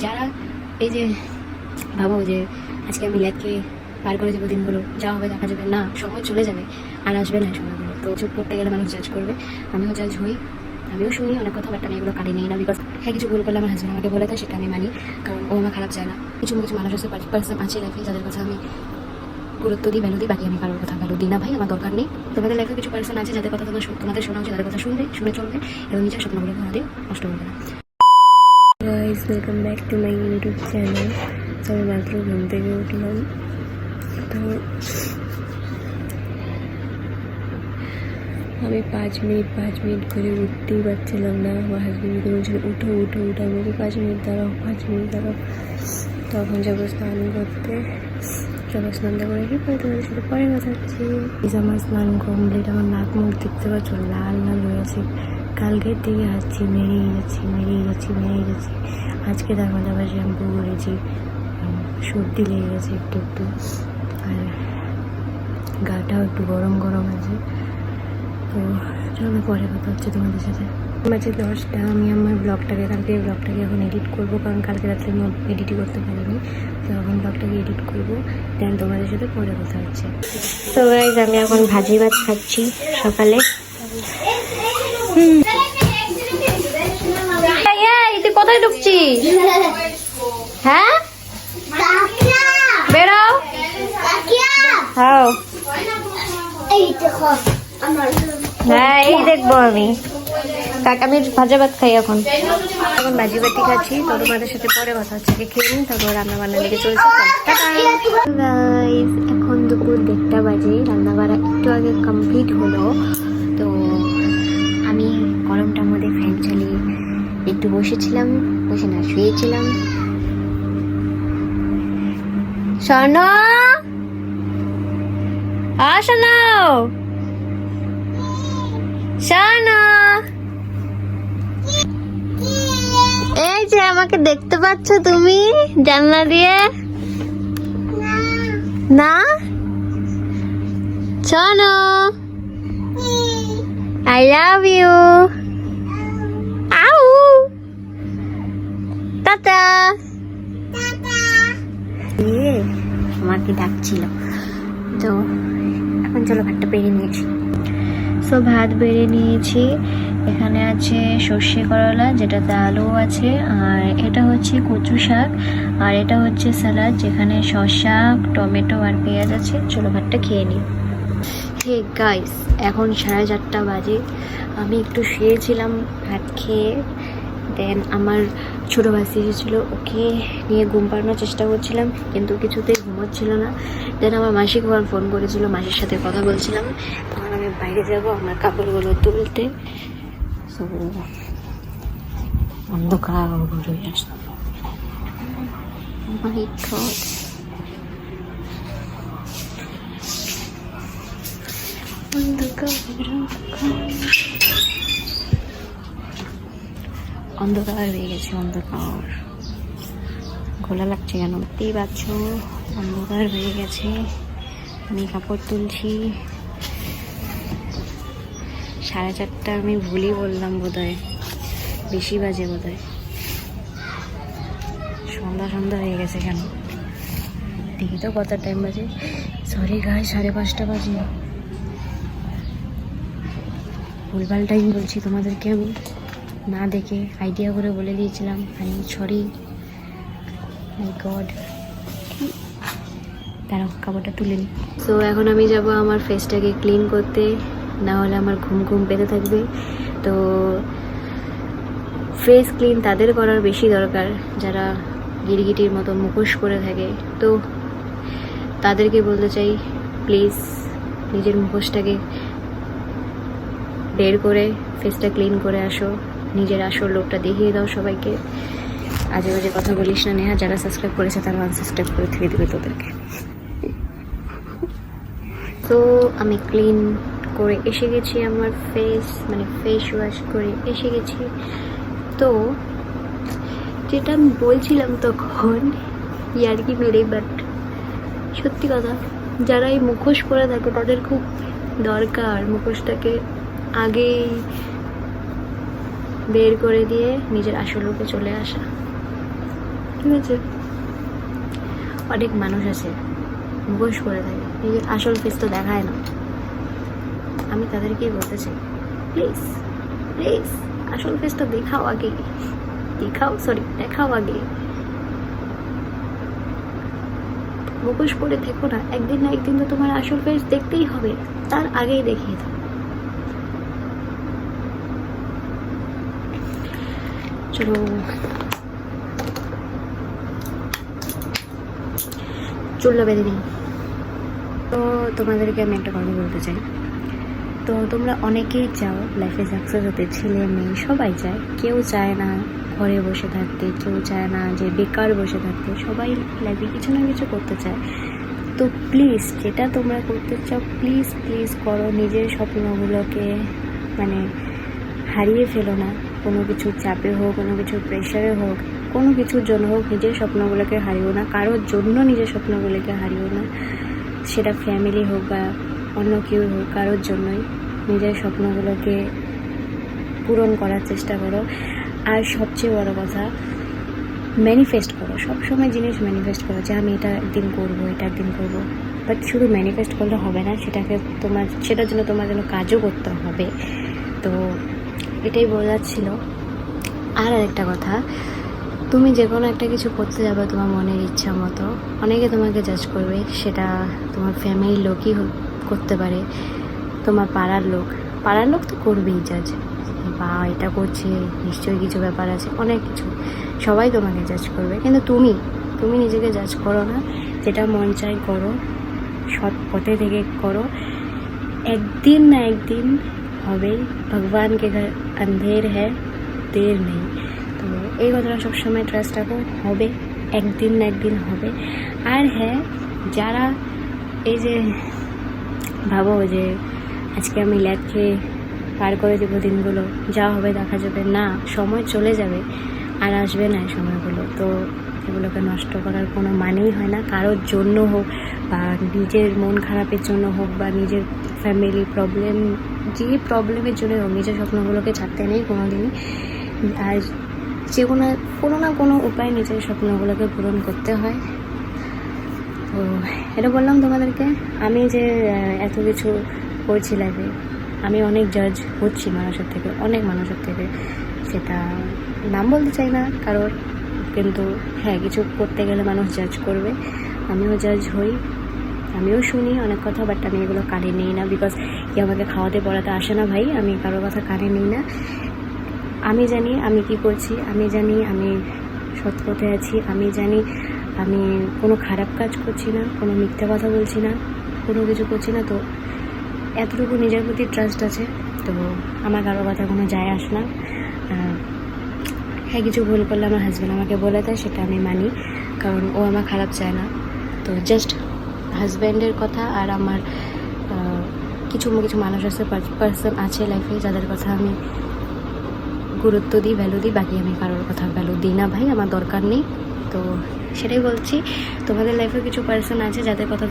যারা এই যে ভাবো যে আজকে আমি ল্যাবকে পার করে যাবো দিনগুলো, যা হবে দেখা যাবে, না সময় চলে যাবে আর আসবে না সময়গুলো। তো চুপ করতে গেলে মানুষ জাজ করবে, আমিও জাজ হই, আমিও শুনি অনেক কথা, বাট আমি এগুলো কাটি নিই না। বিকজ হ্যাঁ কিছু ভুল করলে আমার হাজব্যান্ড আমাকে বলে দেয়, সেটা আমি মানি, কারণ ও আমার খারাপ চায় না। কিছু কিছু মানুষ আছে, পার্সন আছে লাইফে যাদের কথা আমি গুরুত্ব দিই, ভ্যালু দিই, বাকি আমি কারোর কথা ভ্যালু দিই না। ভাই আমার দরকার নেই। তোমাদের লাইফে কিছু পার্সন আছে যাদের কথা তোমাদের শোনা উচিত, যাদের কথা শুনে চলবে এবং নিজের স্বপ্নগুলো কোনোদিন নষ্ট করবে না। Guys, welcome back to my YouTube channel. তো আমি মাত্র ঘুম থেকে উঠলাম, তো আমি 5 মিনিট করে উঠতেই পারছিলাম না। আমার হাজবেন্ড বলছিল উঠো উঠো উঠো, আমি বলছি 5 মিনিট দাঁড়াও, 5 মিনিট দাঁড়াও। তখন যাবো স্নান করতে, সবাই স্নানটা করে কি পরে তোমাদের সাথে পরে কথা হচ্ছে। আমার স্নান কমপ্লিট, আমার নাক মুখ দেখতে পাচ্ছ লাল লাল হয়ে আছে। কালকের থেকে হাঁচছি, মেরেই যাচ্ছি। আজকে তার মধ্যে আবার শ্যাম্পু করেছি, সর্দি লেগে গেছে একটু আর গাটাও একটু গরম আছে। তো চলো পরে কথা হচ্ছে তোমাদের সাথে। বাজে 10টা। আমি আমার ব্লগটাকে এখন এডিট করবো, কারণ কালকে রাত্রে আমি এডিটই করতে পারিনি। তো এখন ব্লগটাকে এডিট করবো, দেন তোমাদের সাথে পরে কথা হচ্ছে। তো গাইজ, আমি এখন ভাজি ভাত খাচ্ছি সকালে। তুই কোথায় ঢুকছিস? হ্যাঁ বেরো। হ্যাঁ এই দেখবো আমি ভাজা ভাত খাই। এখন ভাজি ভাতি খাচ্ছি, তো তোমাদের সাথে পরে কথা হচ্ছে। খেয়ে নিই, তারপর রান্না বান্না লেগে চলছে। এখন দুপুর 1টা বাজে, রান্না বান্না একটু আগে কমপ্লিট হলো। তো আমি গরমটার মধ্যে ফ্যান চালিয়ে একটু শুয়েছিলাম। শোনো এই যে আমাকে দেখতে পাচ্ছ তুমি জানলা দিয়ে? না শোনো, আই লাভ ইউ। আউ টাটা। আমাকে ডাকছিল, তো এখন চলো ভাতটা বেড়ে নিয়েছি। ভাত বেড়ে নিয়েছি। এখানে আছে সর্ষে করলা, যেটাতে আলু আছে, আর এটা হচ্ছে কচু শাক, আর এটা হচ্ছে স্যালাড, যেখানে শসা, টমেটো আর পেঁয়াজ আছে। চলো ভাতটা খেয়ে নিই। হে গাইস, এখন 4:30 বাজে। আমি একটু শুয়েছিলাম ভাত খেয়ে। দেন আমার ছোটো ভাসি এসেছিলো, ওকে নিয়ে ঘুম পাড়ানোর চেষ্টা করছিলাম, কিন্তু কিছুতেই ঘুমোচ্ছিল না। দেন আমার মাসিক ফোন করেছিল, মাসির সাথে কথা বলছিলাম। তখন আমি বাইরে যাব আমার কাপড়গুলো তুলতে। অন্ধকার হয়ে আসলাম। অন্ধকার হয়ে গেছে, অন্ধকার ঘোলা লাগছে কেন বুঝতেই পারছো। অন্ধকার হয়ে গেছে, আমি কাপড় তুলছি। 4:30 আমি ভুলই বললাম, বোধহয় বেশি বাজে, বোধহয় সন্ধ্যা হয়ে গেছে। কেন দেখি তো কত টাইম বাজে। সরি গাইস, 5:30 বাজে। ভুলভাল টাইম বলছি তোমাদেরকে, আমি না দেখে আইডিয়া করে বলে দিয়েছিলাম। I am sorry, my god. দাঁড়াও কাপড়টা তুলে নিই। তো এখন আমি যাব আমার ফেসটাকে ক্লিন করতে, না হলে আমার ঘুম পেতে থাকবে। তো ফেস ক্লিন তাদের করার বেশি দরকার যারা গিরগিটির মতো মুখোশ করে থাকে। তো তাদেরকে বলতে চাই, প্লিজ নিজের মুখোশটাকে বের করে ফেসটা ক্লিন করে আসো, নিজের আসল লোকটা দেখিয়ে দাও সবাইকে। আজে বাজে কথা বলিস না নেহা, যারা সাবস্ক্রাইব করেছে তারা আনসাবস্ক্রাইব করে থেকে দেবে তোদেরকে। তো আমি ক্লিন করে এসে গেছি, আমার ফেস ওয়াশ করে এসে গেছি। তো যেটা আমি বলছিলাম তখন ইয়ার্কি মেরে, বাট সত্যি কথা, যারা এই মুখোশ পরে থাকে তাদের খুব দরকার মুখোশটাকে আগেই বের করে দিয়ে নিজের আসল রূপে চলে আসা। ঠিক আছে? অনেক মানুষ আছে মুখোশ করে থাকে, নিজের আসল ফেস তো দেখায় না। আমি তাদেরকেই বলতে চাই, প্লিজ প্লিজ আসল ফেসটা দেখাও আগে, দেখাও আগে। মুখোশ করে থেকো না, একদিন না একদিন তো তোমার আসল ফেস দেখতেই হবে, তার আগেই দেখিয়ে দাও। চলো চুল্লা বেঁধে দিই। তো তোমাদেরকে আমি একটা কথা বলতে চাই, তো তোমরা অনেকেই চাও লাইফে সাকসেস হতে, ছেলে মেয়ে সবাই চায়, কেউ চায় না ঘরে বসে থাকতে, কেউ চায় না যে বেকার বসে থাকতে, সবাই লাইফে কিছু না কিছু করতে চায়। তো প্লিজ যেটা তোমরা করতে চাও প্লিজ প্লিজ করো, নিজের স্বপ্নগুলোকে মানে হারিয়ে ফেলো না। কোনো কিছু চাপে হোক, কোনো কিছু প্রেশারে হোক, কোনো কিছুর জন্য হোক, নিজের স্বপ্নগুলোকে হারিও না, কারোর জন্য নিজের স্বপ্নগুলোকে হারিও না। সেটা ফ্যামিলি হোক বা অন্য কেউ হোক, কারোর জন্যই নিজের স্বপ্নগুলোকে পূরণ করার চেষ্টা করো। আর সবচেয়ে বড় কথা, ম্যানিফেস্ট করো, সবসময় জিনিস ম্যানিফেস্ট করো যে আমি এটা একদিন করবো, এটা একদিন করবো। বাট শুধু ম্যানিফেস্ট করলে হবে না, সেটার জন্য তোমার জন্য কাজও করতে হবে। তো এটাই বোঝাচ্ছিল। আর একটা কথা, তুমি যে কোনো একটা কিছু করতে যাবে তোমার মনের ইচ্ছা মতো, অনেকে তোমাকে জাজ করবে, সেটা তোমার ফ্যামিলির লোকই করতে পারে, তোমার পাড়ার লোক তো করবেই জাজ, বা এটা করছে নিশ্চয়ই কিছু ব্যাপার আছে, অনেক কিছু, সবাই তোমাকে জাজ করবে। কিন্তু তুমি নিজেকে জাজ করো না, যেটা মন চাই করো, সৎ পথে থেকে করো, একদিন না একদিন হবেই। ভগবান কে ঘর আন্ধের হ্যাঁ, দের নেই। তো এই কথাটা সবসময় ট্রাস্ট রাখো, হবে একদিন না একদিন হবে। আর হ্যাঁ, যারা এই যে ভাবো যে আজকে আমি ল্যাদ খেয়ে পার করে দেবো দিনগুলো, যা হবে দেখা যাবে, না, সময় চলে যাবে আর আসবে না এই সময়গুলো। তো এগুলোকে নষ্ট করার কোনো মানেই হয় না, কারোর জন্য হোক বা নিজের মন খারাপের জন্য হোক বা নিজের ফ্যামিলি প্রবলেম, যে প্রবলেমের জন্য হোক, নিজের স্বপ্নগুলোকে ছাড়তে নেই কোনো দিনই। আর যে কোনো না কোনো উপায় নিজের স্বপ্নগুলোকে পূরণ করতে হয়। তো এটা বললাম তোমাদেরকে। আমি যে এত কিছু করছি লাইফে, আমি অনেক জাজ হচ্ছি অনেক মানুষের থেকে, সেটা নাম বলতে চাই না কারোর, কিন্তু হ্যাঁ, কিছু করতে গেলে মানুষ জাজ করবে, আমিও জাজ হই, আমিও শুনি অনেক কথা, বাট আমি এগুলো কানে নিই না, বিকজ কি আমাকে খাওয়াতে পড়াতে আসে না ভাই, আমি কারোর কথা কানে নিই না। আমি জানি আমি কি করছি, আমি জানি আমি সৎ পথে আছি, আমি জানি আমি কোনো খারাপ কাজ করছি না, কোনো মিথ্যা কথা বলছি না, কোনো কিছু করছি না। তো এতটুকু নিজের প্রতি ট্রাস্ট আছে, তো আমার কারোর কথা কোনো যায় আসে না। হ্যাঁ, কিছু ভুল করলে আমার হাজব্যান্ড আমাকে বলে দেয়, সেটা আমি মানি, কারণ ও আমার খারাপ চায় না। তো জাস্ট হাজব্যান্ডের কথা আর আমার কিছু মানুষ আছে, পার্সন আছে লাইফে, যাদের কথা আমি গুরুত্ব দিই, ভ্যালু দিই, বাকি আমি কারোর কথা ভ্যালু দিই না ভাই, আমার দরকার নেই। তো সেটাই বলছি, তোমাদের লাইফে কিছু পার্সন আছে যাদের কথা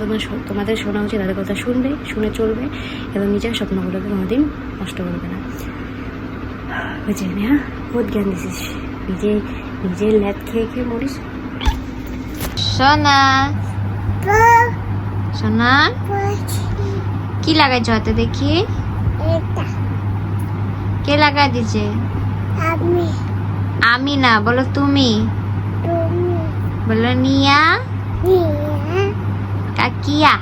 তোমাদের শোনা উচিত, তাদের কথা শুনে চলবে এবং নিজের স্বপ্নগুলোকে কোনোদিন নষ্ট করবে না। বুঝলি? হ্যাঁ, বহুত জ্ঞান দিছিস, নিজে ল্যাদ খেয়ে মরিস। সোনা সোনা কি লাগাইছ হাতে দেখি? কে লাগাই দিছে? আমি না, বলো তুমি। বলো নিয়া, কাকিয়া,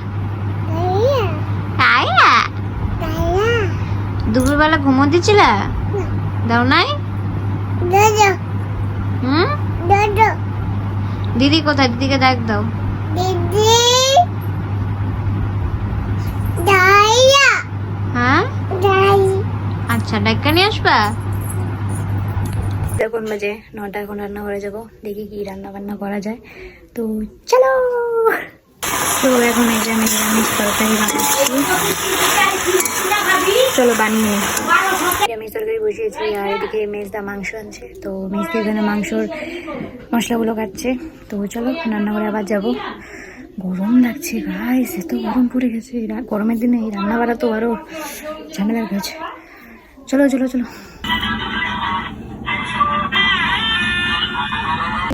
কায়া। দুপুরবেলা ঘুমো দিছিল? দাও নাই? হুম, দিদি কোথায়? দিদিকে ডাক দাও। হ্যাঁ, আচ্ছা, ডাক্কা নিয়ে আসবা। এখন বাজে 9টা, এখন রান্না করে যাবো, দেখি কি রান্না বান্না করা যায়। তো চলো। তো এখন এই যে আমি নিরামিষ তরকারি বানাচ্ছি, চলো বানিয়ে। নিরামিষ তরকারি বসিয়েছি, আর এদিকে মেজদা মাংস আনছে, তো মেজদা এখানে মাংসর মশলাগুলো কাটছে। তো চলো রান্না করে আবার যাবো। গরম লাগছে গাইস, এত গরম পড়ে গেছে, গরমের দিনে এই রান্না বাড়া তো আরো ঝামেলার কাজ। চলো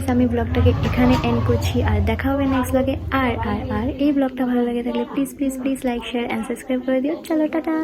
তো আমি ব্লগটাকে এখানে এন্ড করছি, আর দেখা হবে নেক্সট ব্লগে। আর এই ব্লগটা ভালো লাগে থাকলে please please please like share and subscribe করে দিও। চলো টাটা।